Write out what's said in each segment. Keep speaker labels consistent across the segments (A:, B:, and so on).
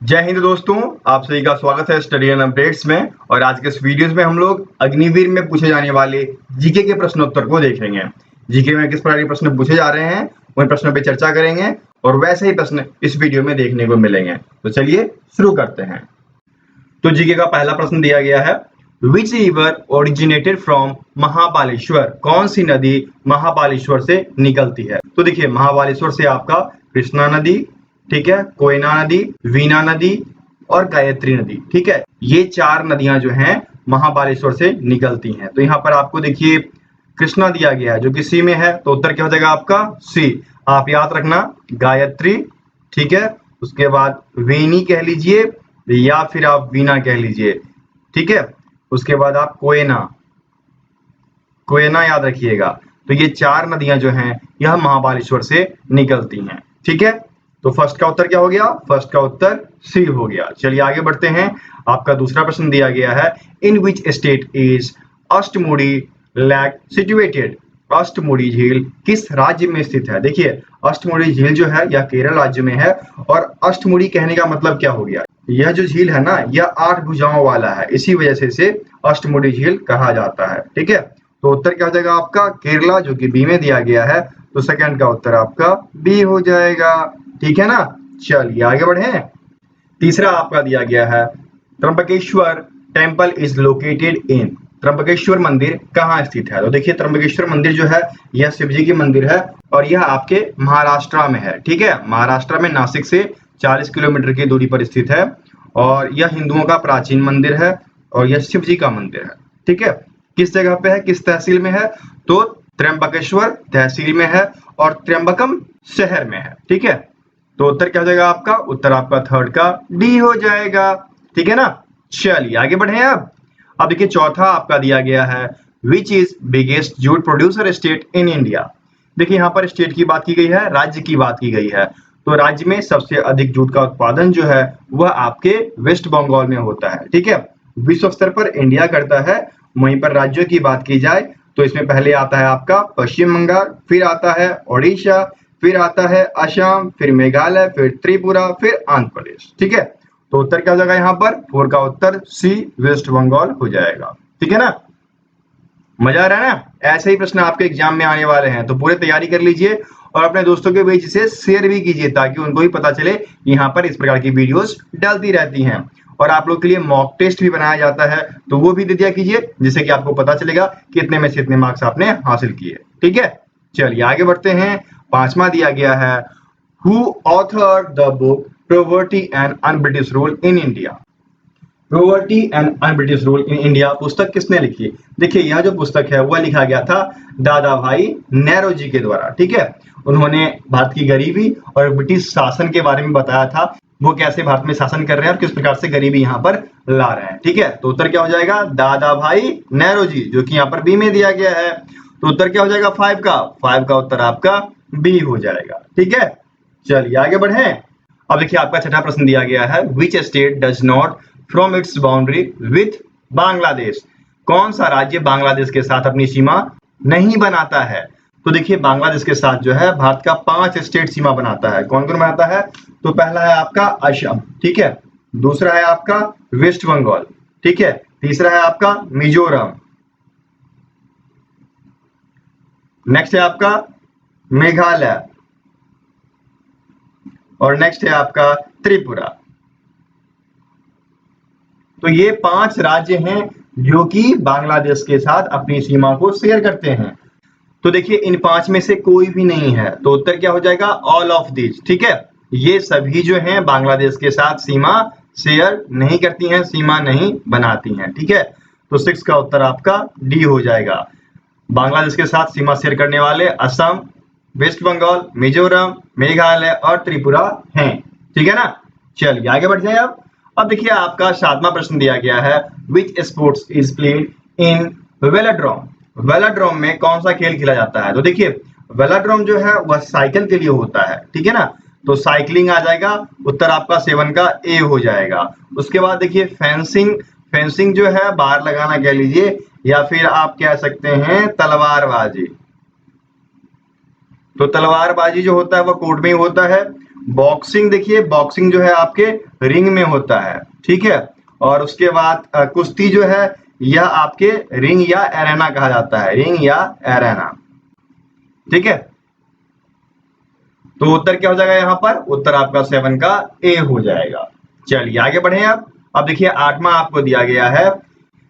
A: जय हिंद दोस्तों, आप सभी का स्वागत है स्टडी एंड अपडेट्स में। और आज के इस वीडियोस में हम लोग अग्निवीर में पूछे जाने वाले जीके के प्रश्नोत्तर को देखेंगे। जीके में किस प्रकार के प्रश्न पूछे जा रहे हैं उन प्रश्नों पे चर्चा करेंगे और वैसे ही प्रश्न इस वीडियो में देखने को मिलेंगे। तो चलिए शुरू करते हैं। तो जीके का पहला प्रश्न दिया गया है, which river originated from Mahabaleshwar. कौन सी नदी महाबालेश्वर से निकलती है? तो देखिए, महाबालेश्वर से आपका कृष्णा नदी, ठीक है, कोयना नदी, वीना नदी और गायत्री नदी, ठीक है, ये चार नदियां जो हैं महाबालेश्वर से निकलती हैं। तो यहाँ पर आपको देखिए कृष्णा दिया गया है जो कि सी में है, तो उत्तर क्या हो जाएगा आपका सी। आप याद रखना गायत्री, ठीक है, उसके बाद वेनी कह लीजिए या फिर आप वीना कह लीजिए, ठीक है, उसके बाद आप कोयना, कोयना याद रखिएगा। तो ये चार नदियां जो हैं यह महाबालेश्वर से निकलती हैं, ठीक है। तो फर्स्ट का उत्तर क्या हो गया? फर्स्ट का उत्तर सी हो गया। चलिए आगे बढ़ते हैं। आपका दूसरा प्रश्न दिया गया है, in which state is Ashtamudi lake situated. Ashtamudi झील किस राज्य में स्थित है? देखिए, अष्टमुड़ी झील जो है यह केरल राज्य में है। और अष्टमुड़ी कहने का मतलब क्या हो गया? यह जो झील है ना, यह 8 भुजाओं वाला है, इसी वजह से इसे अष्टमुड़ी झील कहा जाता है, ठीक है। तो उत्तर क्या हो जाएगा आपका? केरला, जो कि बी में दिया गया है। तो सेकंड का उत्तर आपका बी हो जाएगा, ठीक है ना। चलिए आगे बढ़े। तीसरा आपका दिया गया है, Trimbakeshwar temple is located in. Trimbakeshwar मंदिर कहाँ स्थित है? तो देखिए, त्र्यंबकेश्वर मंदिर जो है यह शिव जी की मंदिर है और यह आपके महाराष्ट्र में है, ठीक है। महाराष्ट्र में नासिक से 40 किलोमीटर की दूरी पर स्थित है और यह हिंदुओं का प्राचीन मंदिर है और यह शिव जी का मंदिर है, ठीक है। किस जगह पे है, किस तहसील में है? तो त्र्यंबकेश्वर तहसील में है और त्र्यंबकम शहर में है, ठीक है। तो उत्तर क्या हो जाएगा आपका? उत्तर आपका थर्ड का डी हो जाएगा, ठीक है ना। चलिए आगे बढ़े। अब देखिए, चौथा आपका दिया गया है, which is biggest jute producer state in India. देखिए, यहाँ पर स्टेट की बात की गई है, राज्य की बात की गई है। तो राज्य में सबसे अधिक जूट का उत्पादन जो है वह आपके वेस्ट बंगाल में होता है, ठीक है। विश्व स्तर पर इंडिया करता है। वहीं पर राज्यों की बात की जाए तो इसमें पहले आता है आपका पश्चिम बंगाल, फिर आता है ओडिशा, फिर आता है असम, फिर मेघालय, फिर त्रिपुरा, फिर आंध्र प्रदेश, ठीक है। तो उत्तर क्या हो जाएगा यहाँ पर? 4 का उत्तर सी वेस्ट बंगाल हो जाएगा, ठीक है ना। मजा आ रहा है ना? ऐसे ही प्रश्न आपके एग्जाम में आने वाले हैं, तो पूरे तैयारी कर लीजिए और अपने दोस्तों के बीच इसे शेयर भी कीजिए ताकि उनको भी पता चले यहाँ पर इस प्रकार की वीडियोस डलती रहती हैं। और आप लोग के लिए मॉक टेस्ट भी बनाया जाता है, तो वो भी दे दिया कीजिए जिससे कि आपको पता चलेगा कितने में से इतने मार्क्स आपने हासिल किए, ठीक है। चलिए आगे बढ़ते हैं। पांचवा दिया गया है, who author the book poverty and un British rule in India. Poverty and un British rule in India पुस्तक किसने लिखी? देखिए, यह जो पुस्तक है वह लिखा गया था दादा भाई नेहरू जी के द्वारा, ठीक है। उन्होंने भारत की गरीबी और ब्रिटिश शासन के बारे में बताया था, वो कैसे भारत में शासन कर रहे हैं और किस प्रकार से गरीबी यहाँ पर ला रहे हैं, ठीक है। तो उत्तर क्या हो जाएगा? दादा भाई नेहरू जी, जो कि यहाँ पर बी में दिया गया है। तो उत्तर क्या हो जाएगा? 5 का उत्तर आपका बी हो जाएगा, ठीक है। चलिए आगे बढ़े। अब देखिए, आपका छठा प्रश्न दिया गया है, which state does not from its boundary with Bangladesh. कौन सा राज्य बांग्लादेश के साथ अपनी सीमा नहीं बनाता है? तो देखिए, बांग्लादेश के साथ जो है भारत का 5 स्टेट सीमा बनाता है। कौन कौन बनाता है? तो पहला है आपका असम, ठीक है, दूसरा है आपका वेस्ट बंगाल, ठीक है, तीसरा है आपका मिजोरम, नेक्स्ट है आपका मेघालय और नेक्स्ट है आपका त्रिपुरा। तो ये 5 राज्य हैं जो कि बांग्लादेश के साथ अपनी सीमा को शेयर करते हैं। तो देखिए, इन 5 में से कोई भी नहीं है, तो उत्तर क्या हो जाएगा? ऑल ऑफ दिस, ठीक है। ये सभी जो हैं बांग्लादेश के साथ सीमा शेयर नहीं करती हैं, सीमा नहीं बनाती हैं, ठीक है। तो 6 का उत्तर आपका डी हो जाएगा। बांग्लादेश के साथ सीमा शेयर करने वाले असम, वेस्ट बंगाल, मिजोरम, मेघालय और त्रिपुरा हैं, ठीक है ना। चलिए आगे बढ़ जाए। अब देखिए, आपका 7वां प्रश्न दिया गया है, विच sports is played in velodrome. Velodrome में कौन सा खेल खेला जाता है? तो देखिए, वेलोड्रोम जो है वह साइकिल के लिए होता है, ठीक है ना। तो साइकिलिंग आ जाएगा, उत्तर आपका 7 का ए हो जाएगा। उसके बाद देखिए फेंसिंग, फेंसिंग जो है बाहर लगाना कह लीजिए या फिर आप कह सकते हैं तलवारबाजी। तो तलवारबाजी जो होता है वह कोर्ट में ही होता है बॉक्सिंग देखिए, बॉक्सिंग जो है आपके रिंग में होता है, ठीक है। और उसके बाद कुश्ती जो है यह आपके रिंग या एरेना कहा जाता है, रिंग या एरेना, ठीक है। तो उत्तर क्या हो जाएगा यहाँ पर, उत्तर आपका 7 का ए हो जाएगा। चलिए आगे बढ़े अब देखिए 8वां आपको दिया गया है,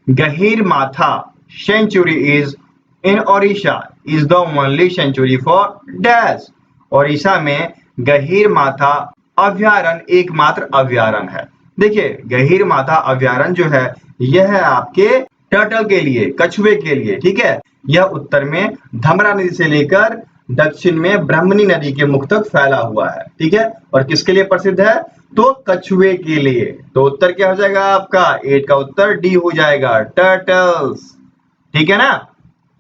A: Gahirmatha sanctuary is in Odisha is the only sanctuary for dash. Odisha में गहीरमाथा अभ्यारण्य एकमात्र अभ्यारण्य है। देखिए गहीरमाथा अभ्यारण्य जो है यह है आपके टर्टल के लिए, कछुए के लिए, ठीक है। यह उत्तर में धमरा नदी से लेकर दक्षिण में ब्रह्मणी नदी के मुख तक फैला हुआ है, ठीक है। और किसके लिए प्रसिद्ध है, तो कछुए के लिए। तो उत्तर क्या हो जाएगा आपका 8 का उत्तर डी हो जाएगा, टर्टल्स, ठीक है ना।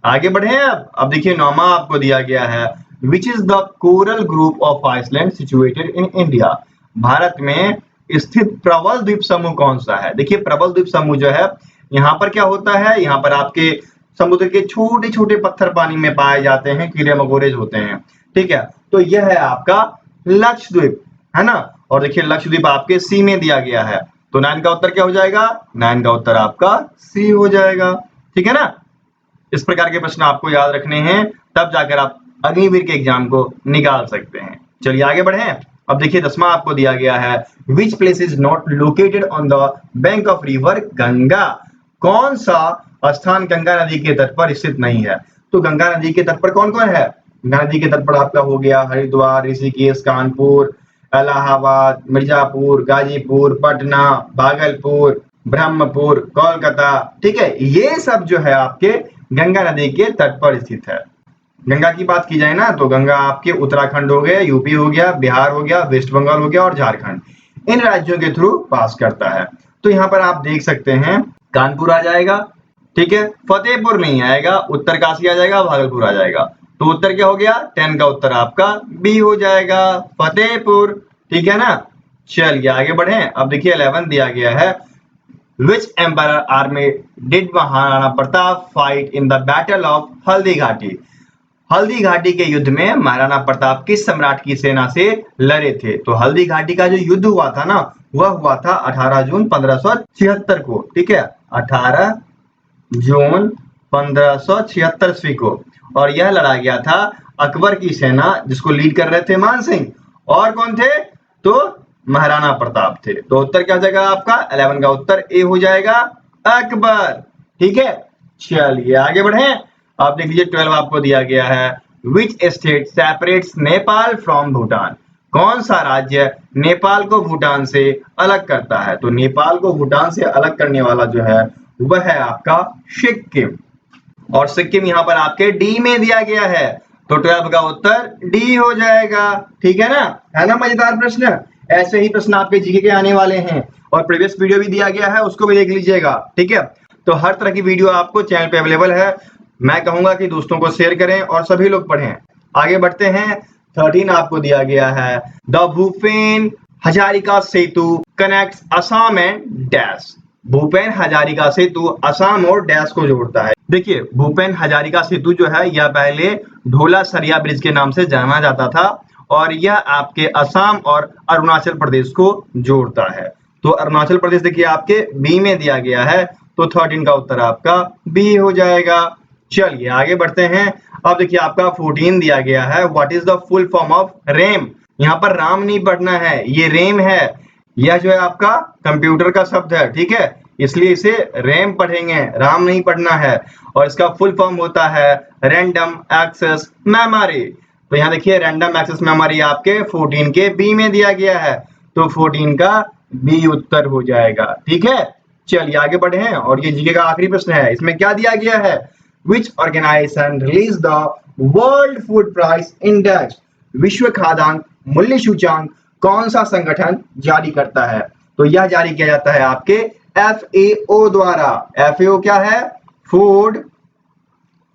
A: आगे बढ़े अब देखिए 9वां आपको दिया गया है, which is the coral group of island situated in India. Bharat में स्थित प्रबल द्वीप समूह कौन सा है। देखिए प्रबल द्वीप समूह जो है यहाँ पर क्या होता है, यहाँ पर आपके समुद्र के छोटे छोटे पत्थर पानी में पाए जाते हैं, कीड़े मकोड़े होते हैं, ठीक है। तो यह है आपका लक्षद्वीप, है ना। और देखिए लक्षद्वीप आपके सी में दिया गया है, तो 9 का उत्तर क्या हो जाएगा, 9 का उत्तर आपका सी हो जाएगा, ठीक है ना। इस प्रकार के प्रश्न आपको याद रखने हैं, तब जाकर आप अग्निवीर के एग्जाम को निकाल सकते हैं। चलिए आगे बढ़े अब देखिए 10वां आपको दिया गया है, which place is not located on the bank of river Ganga. कौन सा स्थान गंगा नदी के तट पर स्थित नहीं है। तो गंगा नदी के तट पर कौन कौन है, गंगा नदी के तट पर आपका हो गया हरिद्वार, ऋषिकेश, कानपुर, इलाहाबाद, मिर्जापुर, गाजीपुर, पटना, भागलपुर, ब्रह्मपुर, कोलकाता, ठीक है। ये सब जो है आपके गंगा नदी के तट पर स्थित है। गंगा की बात की जाए ना तो गंगा आपके उत्तराखंड हो गया, यूपी हो गया, बिहार हो गया, वेस्ट बंगाल हो गया और झारखंड, इन राज्यों के थ्रू पास करता है। तो यहाँ पर आप देख सकते हैं कानपुर आ जाएगा, ठीक है, फतेहपुर नहीं आएगा, उत्तरकाशी आ जाएगा, भागलपुर आ जाएगा। तो उत्तर क्या हो गया, 10 का उत्तर आपका बी हो जाएगा, फतेहपुर, ठीक है ना। चलिए आगे बढ़े अब देखिए 11 दिया गया है, Which emperor army did Maharana Pratap fight in the battle of Haldi Ghati. Haldi Ghati के युद्ध में महाराणा प्रताप किस सम्राट की सेना से लड़े थे। तो हल्दी घाटी का जो युद्ध हुआ था ना, वह हुआ था 18 जून 1576 को, ठीक है, 18 जून 1576 ईस्वी को। और यह लड़ा गया था अकबर की सेना, जिसको लीड कर रहे थे मान सिंह, और कौन थे, तो महाराणा प्रताप थे। तो उत्तर क्या हो जाएगा आपका 11 का उत्तर ए हो जाएगा, अकबर, ठीक है। चलिए आगे बढ़े आप देख लीजिए 12 आपको दिया गया है, which state separates Nepal from Bhutan. कौन सा राज्य नेपाल को भूटान से अलग करता है। तो नेपाल को भूटान से अलग करने वाला जो है वह है आपका सिक्किम, और सिक्किम यहाँ पर आपके डी में दिया गया है। तो 12 का उत्तर डी हो जाएगा, ठीक है ना मजेदार प्रश्न। ऐसे ही प्रश्न आपके जीके के आने वाले हैं, और प्रीवियस वीडियो भी दिया गया है, उसको भी देख लीजिएगा, ठीक है। तो हर तरह की वीडियो आपको चैनल पे अवेलेबल है। मैं कहूंगा कि दोस्तों को शेयर करें और सभी लोग पढ़ें। आगे बढ़ते हैं 13 आपको दिया गया है, the Bhupen Hazarika Setu connects Assam and dash. Bhupen Hazarika Setu Assam और डैश को जोड़ता है। देखिए भूपेन हजारिका सेतु जो है यह पहले ढोला सरिया ब्रिज के नाम से जाना जाता था, और यह आपके असम और अरुणाचल प्रदेश को जोड़ता है। तो अरुणाचल प्रदेश देखिए आपके बी में दिया गया है, तो 13 का उत्तर आपका बी हो जाएगा। चलिए आगे बढ़ते हैं अब देखिए आपका 14 दिया गया है, what is the full form of RAM. यहाँ पर राम नहीं पढ़ना है, ये रैम है, यह जो है आपका कंप्यूटर का शब्द है, ठीक है, इसलिए इसे रैम पढ़ेंगे, राम नहीं पढ़ना है। और इसका फुल फॉर्म होता है रैंडम एक्सेस मेमोरी। तो यहाँ देखिए रैंडम एक्सेस मेमोरी आपके 14 के बी में दिया गया है, तो 14 का बी उत्तर हो जाएगा, ठीक है। चलिए आगे बढ़े हैं, और ये जीके का आखिरी प्रश्न है, इसमें क्या दिया गया है, which organisation release the world food price index. विश्व खाद्यान्न मूल्य सूचांक कौन सा संगठन जारी करता है। तो यह जारी किया जाता है आपके FAO द्वारा। FAO क्या है, फूड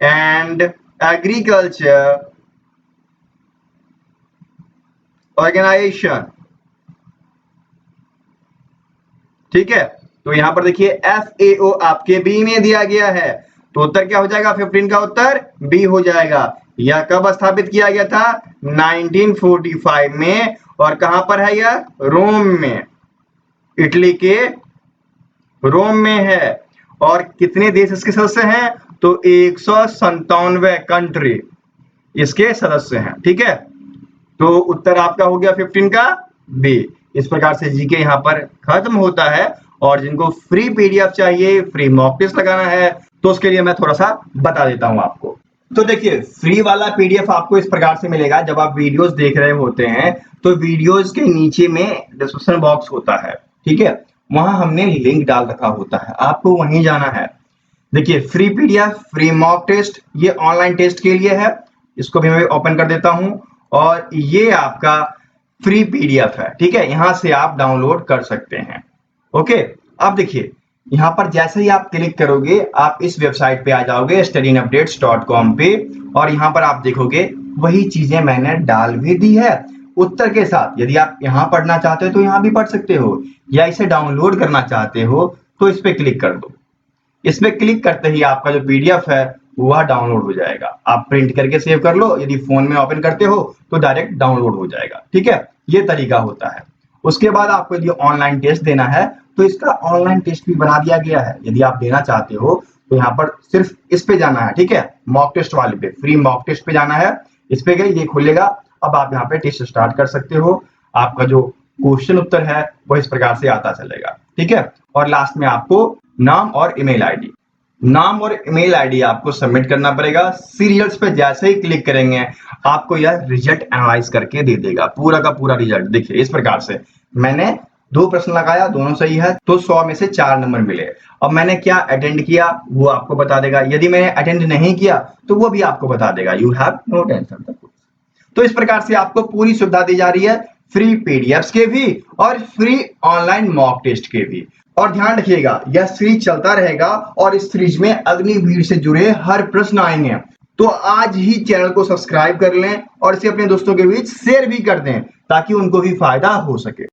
A: एंड एग्रीकल्चर ऑर्गेनाइजेशन, ठीक है। तो यहां पर देखिए FAO आपके बी में दिया गया है, तो उत्तर क्या हो जाएगा, 15 का उत्तर बी हो जाएगा। यह कब स्थापित किया गया था, 1945 में, और कहां पर है यह? रोम में, इटली के रोम में है। और कितने देश इसके सदस्य हैं? तो 197 कंट्री इसके सदस्य हैं। ठीक है, तो उत्तर आपका हो गया 15 का बी। इस प्रकार से जीके यहाँ पर खत्म होता है। और जिनको फ्री पीडीएफ चाहिए, फ्री मॉक टेस्ट लगाना है, तो उसके लिए मैं थोड़ा सा बता देता हूं आपको। तो देखिए, फ्री वाला पीडीएफ आपको इस प्रकार से मिलेगा। जब आप वीडियोस देख रहे होते हैं तो वीडियोस के नीचे में डिस्क्रिप्शन बॉक्स होता है, ठीक है, वहां हमने लिंक डाल रखा होता है, आपको वहीं जाना है। देखिए, free PDF, free mock test, ये ऑनलाइन टेस्ट के लिए है। इसको भी मैं ओपन कर देता हूं और ये आपका फ्री पीडीएफ है। ठीक है, यहां से आप डाउनलोड कर सकते हैं। ओके, अब देखिए, यहाँ पर जैसे ही आप क्लिक करोगे आप इस वेबसाइट पे आ जाओगे studyinupdates.com पे, और यहाँ पर आप देखोगे वही चीजें मैंने डाल भी दी है उत्तर के साथ। यदि आप यहाँ पढ़ना चाहते हो तो यहाँ भी पढ़ सकते हो, या इसे डाउनलोड करना चाहते हो तो इस पे क्लिक कर दो। इस पे क्लिक करते ही आपका जो पीडीएफ है वह डाउनलोड हो जाएगा। आप प्रिंट करके सेव कर लो, यदि फोन में ओपन करते हो तो डायरेक्ट डाउनलोड हो जाएगा। ठीक है, ये तरीका होता है। उसके बाद आपको यदि ऑनलाइन टेस्ट देना है तो इसका ऑनलाइन टेस्ट भी बना दिया गया है। यदि आप देना चाहते हो तो यहाँ पर सिर्फ इस पे जाना है। ठीक है, मॉक टेस्ट वाले पे, फ्री मॉक टेस्ट पे जाना है। इस पे गए, ये खुलेगा। अब आप यहाँ पे टेस्ट स्टार्ट कर सकते हो। आपका जो क्वेश्चन उत्तर है वो इस प्रकार से आता चलेगा। ठीक है, और लास्ट में आपको नाम और ईमेल आईडी, नाम और ईमेल आईडी आपको सबमिट करना पड़ेगा। सीरियल्स पे जैसे ही क्लिक करेंगे आपको यह रिजल्ट एनालाइज करके दे देगा, पूरा का पूरा रिजल्ट। देखिए, इस प्रकार से मैंने 2 प्रश्न लगाया, दोनों सही है, तो 100 में से 4 नंबर मिले। अब मैंने क्या अटेंड किया वो आपको बता देगा, यदि मैंने अटेंड नहीं किया तो वो भी आपको बता देगा। You have no tension. तो इस प्रकार से आपको पूरी सुविधा दी जा रही है, फ्री पीडीएफ्स के भी और फ्री ऑनलाइन मॉक टेस्ट के भी। और ध्यान रखिएगा, यह सीरीज चलता रहेगा और इस सीरीज में अग्निवीर से जुड़े हर प्रश्न आएंगे। तो आज ही चैनल को सब्सक्राइब कर लें और इसे अपने दोस्तों के बीच शेयर भी कर दें ताकि उनको भी फायदा हो सके।